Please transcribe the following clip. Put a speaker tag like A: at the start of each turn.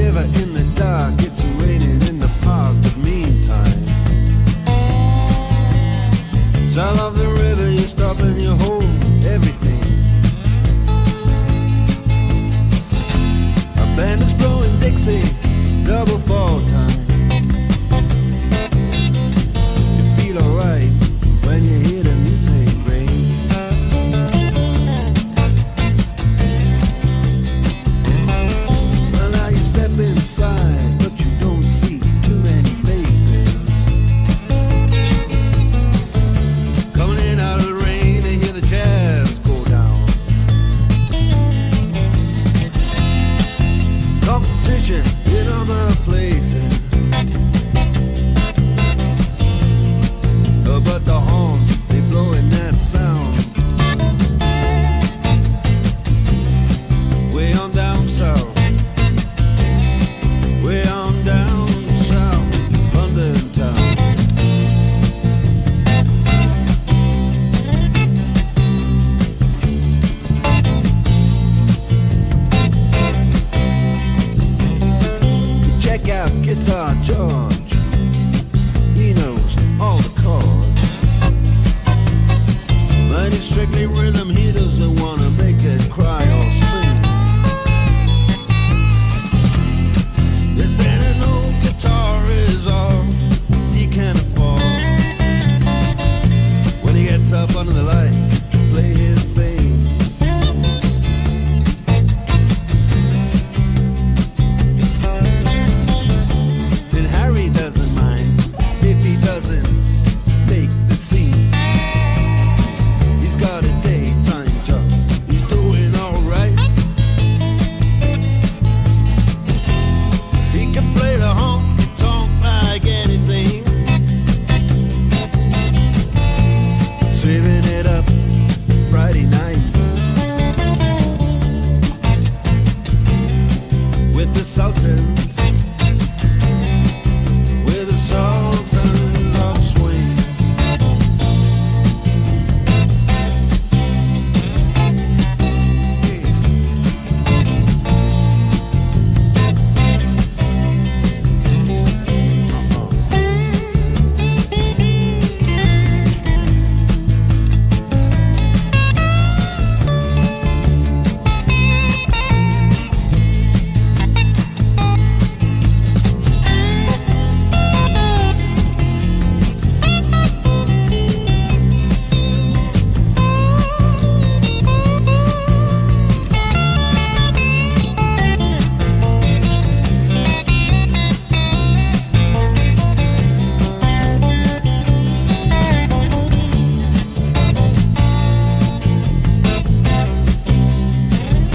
A: shiver in the dark, it's raining in the park, but meantime, sound of the river, you stop and you hold everything. A band is blowing Dixie, double fall time. You feel alright when you hear the music ring. Well, now you step inside, but you don't see too many faces. Coming in out of the rain, they hear the jazz go down. Competition in other places, but the horns, they blowing that sound. Way on down south, way on down south, London town. Check out Guitar George, he knows all the chords. But it's strictly rhythm, he doesn't wanna make it cry or sing. If any old guitar is all he can afford, when he gets up under the lights to play his thing. And Harry doesn't mind if he doesn't make the scene. He's got a daytime job, he's doing alright. He can play the honky-tonk like anything, saving it up Friday night with the Sultans